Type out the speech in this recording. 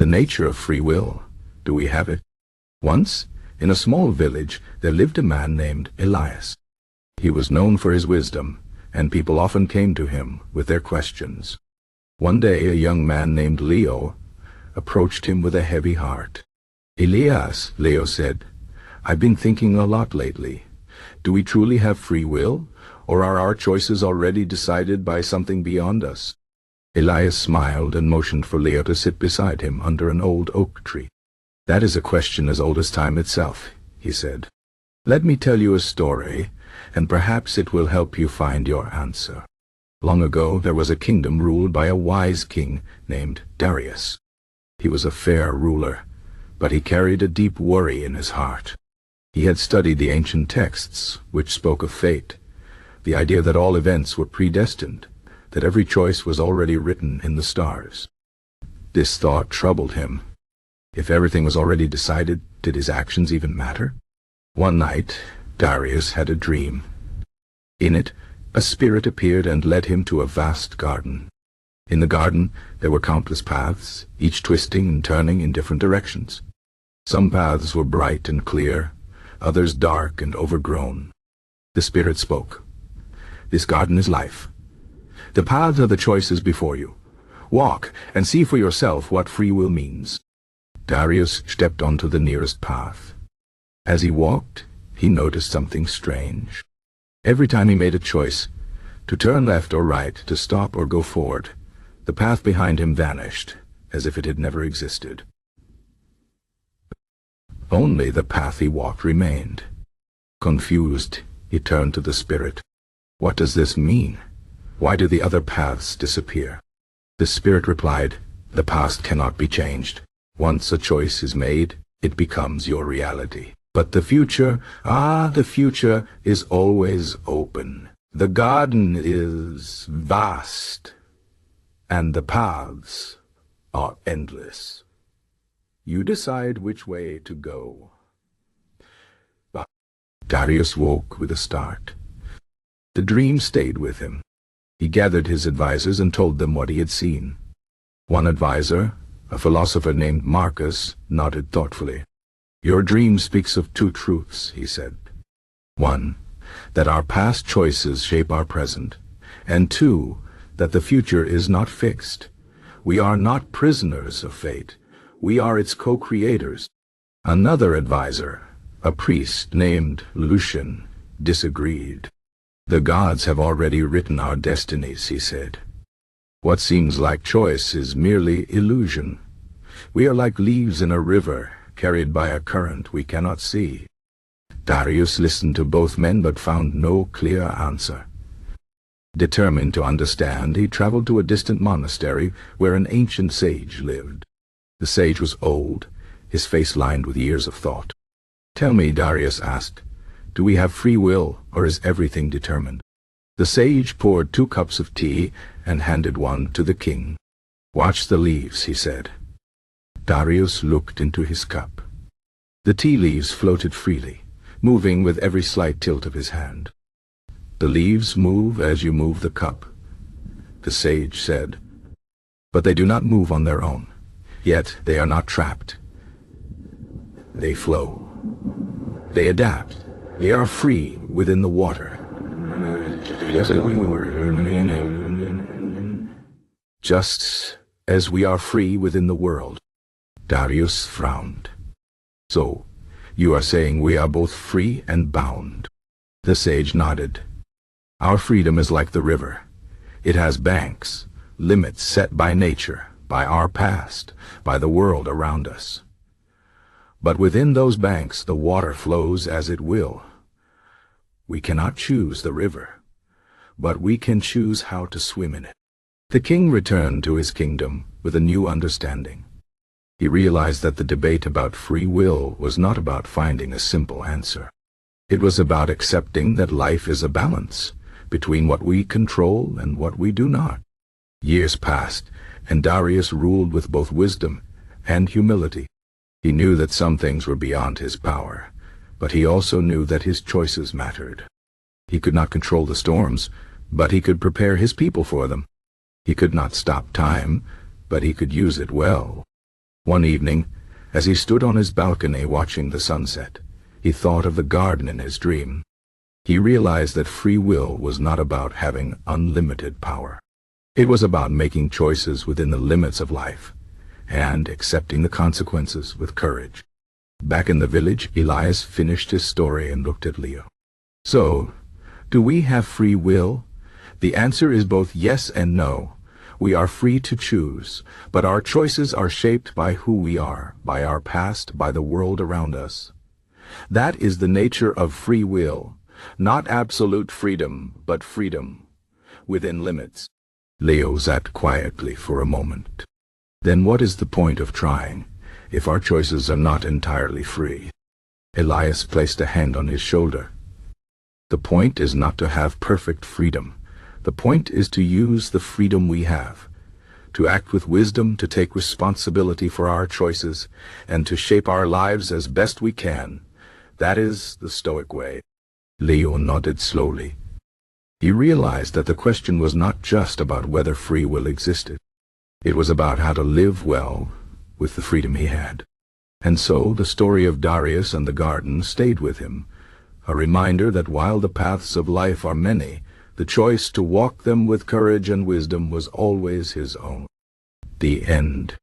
The nature of free will. Do we have it? Once, in a small village, there lived a man named Elias. He was known for his wisdom, and people often came to him with their questions. One day, a young man named Leo approached him with a heavy heart. "Elias," Leo said, "I've been thinking a lot lately. Do we truly have free will, or are our choices already decided by something beyond us?" Elias smiled and motioned for Leo to sit beside him under an old oak tree. "That is a question as old as time itself," he said. "Let me tell you a story, and perhaps it will help you find your answer. Long ago there was a kingdom ruled by a wise king named Darius. He was a fair ruler, but he carried a deep worry in his heart. He had studied the ancient texts, which spoke of fate, the idea that all events were predestined, that every choice was already written in the stars. This thought troubled him. If everything was already decided, did his actions even matter? One night, Darius had a dream. In it, a spirit appeared and led him to a vast garden. In the garden, there were countless paths, each twisting and turning in different directions. Some paths were bright and clear, others dark and overgrown. The spirit spoke. "This garden is life. The paths are the choices before you. Walk and see for yourself what free will means." Darius stepped onto the nearest path. As he walked, he noticed something strange. Every time he made a choice, to turn left or right, to stop or go forward, the path behind him vanished, as if it had never existed. Only the path he walked remained. Confused, he turned to the spirit. "What does this mean? Why do the other paths disappear?" The spirit replied, "The past cannot be changed. Once a choice is made, it becomes your reality. But the future, the future is always open. The garden is vast, and the paths are endless. You decide which way to go." But Darius woke with a start. The dream stayed with him. He gathered his advisors and told them what he had seen. One advisor, a philosopher named Marcus, nodded thoughtfully. "Your dream speaks of two truths," he said. "One, that our past choices shape our present, and two, that the future is not fixed. We are not prisoners of fate. We are its co-creators." Another advisor, a priest named Lucian, disagreed. "The gods have already written our destinies," he said. "What seems like choice is merely illusion. We are like leaves in a river, carried by a current we cannot see." Darius listened to both men but found no clear answer. Determined to understand, he traveled to a distant monastery where an ancient sage lived. The sage was old, his face lined with years of thought. "Tell me," Darius asked, "do we have free will, or is everything determined?" The sage poured 2 cups of tea and handed one to the king. "Watch the leaves," he said. Darius looked into his cup. The tea leaves floated freely, moving with every slight tilt of his hand. "The leaves move as you move the cup," the sage said. "But they do not move on their own. Yet they are not trapped. They flow. They adapt. They are free within the water. Just as we are free within the world." Darius frowned. "So, you are saying we are both free and bound?" The sage nodded. "Our freedom is like the river. It has banks, limits set by nature, by our past, by the world around us. But within those banks the water flows as it will. We cannot choose the river, but we can choose how to swim in it." The king returned to his kingdom with a new understanding. He realized that the debate about free will was not about finding a simple answer. It was about accepting that life is a balance between what we control and what we do not. Years passed, and Darius ruled with both wisdom and humility. He knew that some things were beyond his power, but he also knew that his choices mattered. He could not control the storms, but he could prepare his people for them. He could not stop time, but he could use it well. One evening, as he stood on his balcony watching the sunset, he thought of the garden in his dream. He realized that free will was not about having unlimited power. It was about making choices within the limits of life, and accepting the consequences with courage. Back in the village, Elias finished his story and looked at Leo. So, do we have free will? The answer is both yes and no. We are free to choose, but our choices are shaped by who we are, by our past, by the world around us. That is the nature of free will, not absolute freedom, but freedom within limits. Leo sat quietly for a moment. Then what is the point of trying, if our choices are not entirely free? Elias placed a hand on his shoulder. The point is not to have perfect freedom. The point is to use the freedom we have, to act with wisdom, to take responsibility for our choices, and to shape our lives as best we can. That is the Stoic way. Leo nodded slowly. He realized that the question was not just about whether free will existed. It was about how to live well with the freedom he had. And so the story of Darius and the garden stayed with him, a reminder that while the paths of life are many, the choice to walk them with courage and wisdom was always his own. The end.